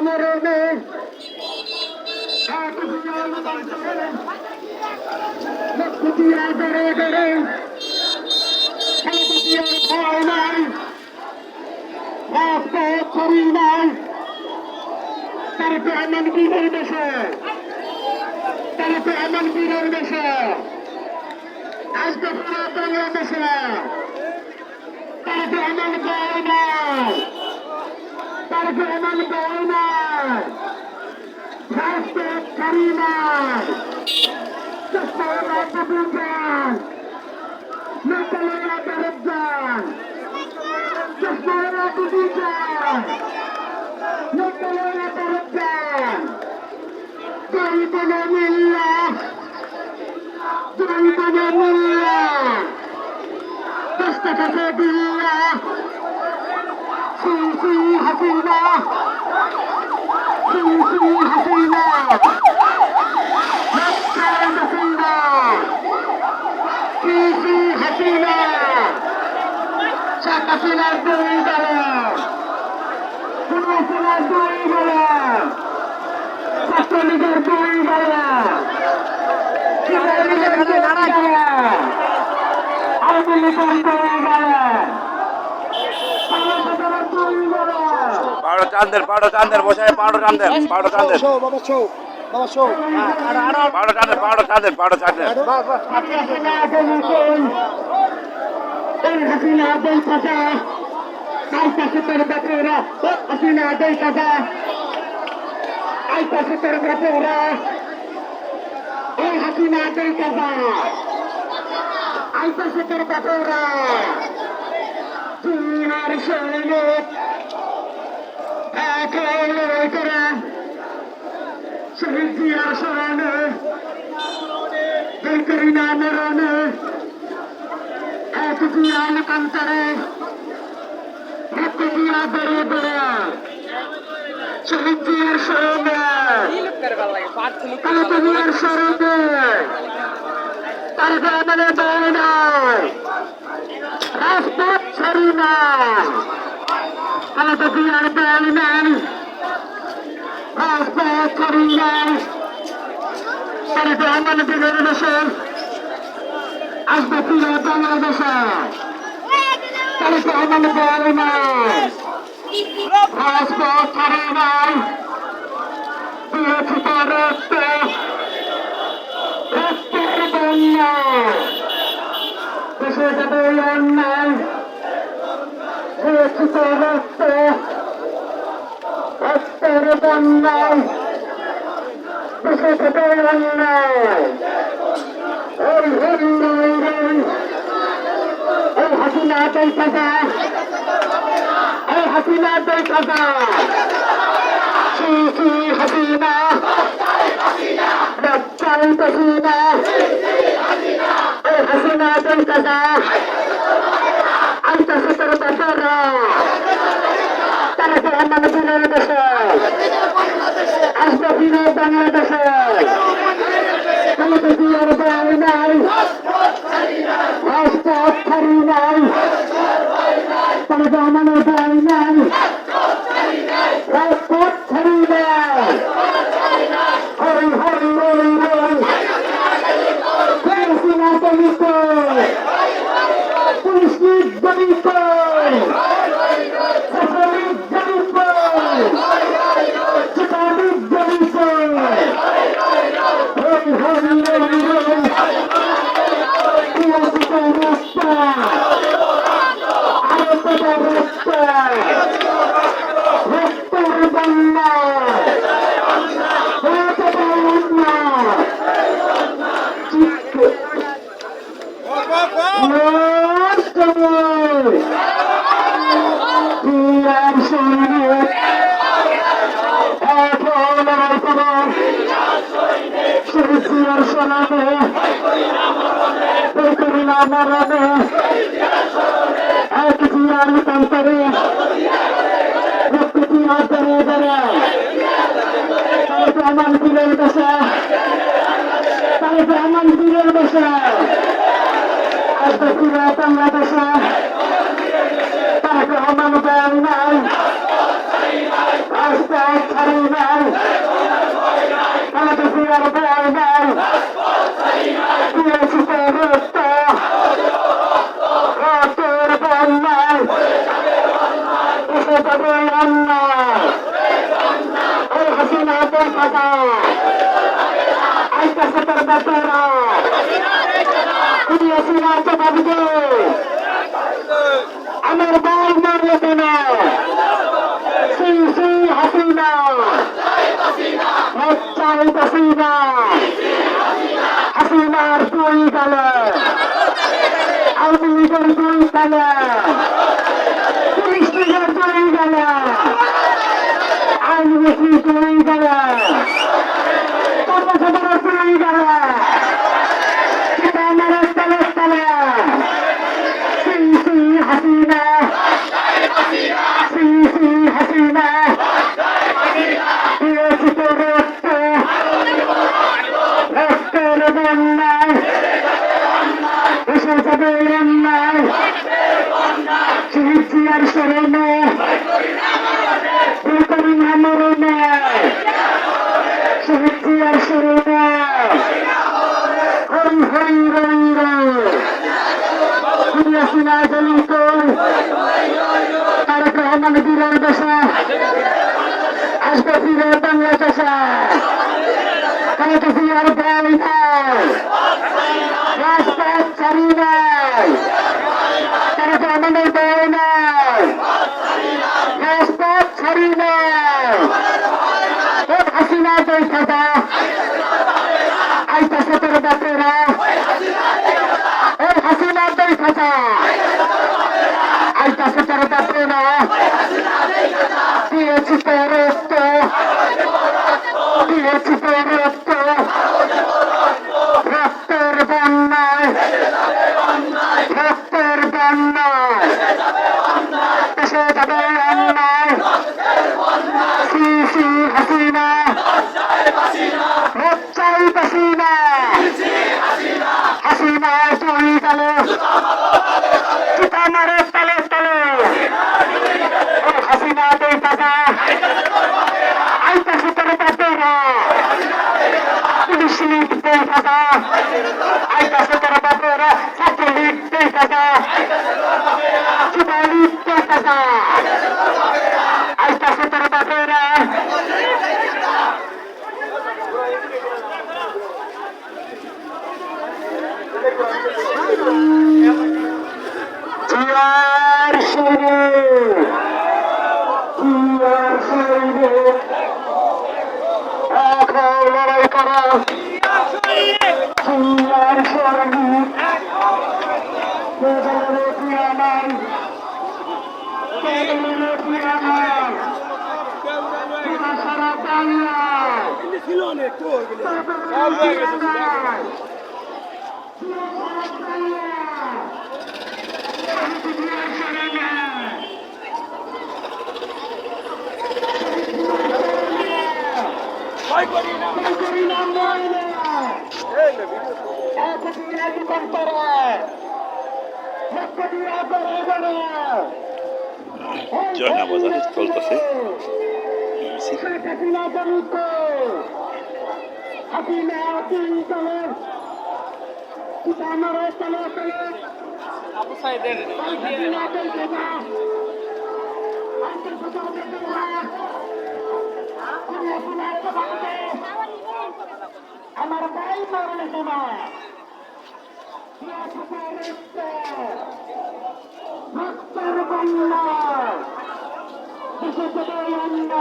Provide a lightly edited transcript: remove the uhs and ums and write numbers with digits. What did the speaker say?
মরণে ধরে ধরে ভয় নাই করি নাই তার তো এমন বীরের দেশে তার তো এমন বীরের দেশে আজ তো পুরো বাংলাদেশে তার তো এমন ভয় নাই তার তো এমন ভয় নাই রাস্তা করি নাই যান নেতালেরা ফেরত যান নেতালেরা ফেরত যান দশটা টাকা দিল্লা শ্রী হাসিনা হাসিনার দুই গেল হাসিনার দুই গেল ছাত্রলীগের দুই গেল যুবলীগের দুই গেল আওয়ামী লীগের দুই গেল পাউডার চান্দের বসায় পাউডার চান্দের পাউডার চান্দের পাউডার চান্দের হাসিনা দেই কাজা আইতা সুতর বাপেরা হাসিনা দেই কাজা আইতা সুতর বাপেরা হাসিনা দেই কাজা আইতা সুতর বাপেরা দুনিয়ার সৈনিক এক লড়াই করে শহীদ জিয়ার স্মরণে এই করিনা মরণে এক জিয়ার কান্তরে রক্ত জিয়া বেড়ে বেড়ে শহীদ জিয়ার স্মরণে কালকা জিয়ার স্মরণে তার গ্রামে বই নাই রাজপথ ছাড়ি নাই কালকা জিয়ার বই নাই রাজপথ ছাড়ি নাই তার গ্রামে দিনের দেশে আসবে প্রিয় বাংলাদেশে তাহলে তো আমার বল নাই রাজপথ ছাড়ি নাই দিয়েছি তো রক্ত রক্তের বন্যা দেশে যাবে অন্যায় দিয়েছি তো রক্ত রক্তের বন্যায় দেশে যাবে অন্যায় ওই হাসিনা দেই কাজা হাসিনা দেই কাজা শ্রী হাসিনা বাচ্চাই হাসিনা হাসিনা দেই কাজা আইতা সুতর বাপেরা তারা তো এমন বীরের দেশে আসবে বীরের বাংলাদেশে কালকে জিয়ার বই নাই রাজপথ ছাড়ি নাই কালকে আমার বই নাই রাজপথ ছাড়ি নাই হরি হরি হরি হরি হাসিনা দলিত পুলিশ লীগ দলিত ছাত্রলীগ দলিত যুবলীগ দলিত হরি হরি হরি হরি মরণে এক জিয়ার কান্তরে রক্ত জিয়া বেড়ে বেড়ে তাহলে আমার বীরের দেশে তাহলে আমার বীরের দেশে আসবে ফিরে বাংলাদেশে তাহলে আমার বল নাই রাস্তা ছাড়ি বাচ্চারা তুমি হাসিনার জবাব দে আমার ভাই মরলে কেন শ্রী শ্রী হাসিনা চাই হাসিনা হাসিনার দুই গালে আওয়ামী লীগের দুই গালে পুলিশ লীগের দুই গালে আইনজীবী দুই গালে কর্মচারীরা দুই গালে আমার তলে তলে শ্রী শ্রী হাসিনা শ্রী শ্রী হাসিনা দিয়েছি তো রক্ত রক্তের বন্যায় এসে যাবে অন্যায় শহীদ জিয়ার স্মরণে করিনা মরণে শহীদ জিয়ার স্মরণে হরি হরি রই রই হাসিনা দলিত তারেক রহমান বীরের দেশে আসবে ফিরে বাংলাদেশে তারেক জিয়ার ভয় নাই রাজপথ ছাড়ি নাই তারেক রহমানের ভয় নাই রাজপথ ছাড়ি নাই হাসিনা দেখা যা আইতাছে তোর বাপেরা হাসিনা দেখা যা আইতাছে তোর বাপেরা দিয়েছি তোর রক্ত দিয়েছি তোর রক্ত রক্তের বন্যায় রক্তের বন্যায় এসে যাবে অন্যায় শ্রী শ্রী হাসিনা চাই হাসিনা হাসিনা চুরি গেলে আমার তলে তলে হাসিনা দেই টাকা আইতাছে তোর বাপেরা পুলিশ লীগ দেই টাকা আইতাছে তোর বাপেরা ছাত্রলীগ দেই টাকা যুবলীগ দেই টাকা আইতাছে তোর বাপেরা জিয়ার শরীরে এখন লড়াই করা জিয়ার শরীর সারা বাংলায় ছিল অনেক তো জয়না বাজারে চলতেছে আবু সাইদের আমার ভাই মরলে তোমার ভক্তের বন্যা দেশে থেকে অন্য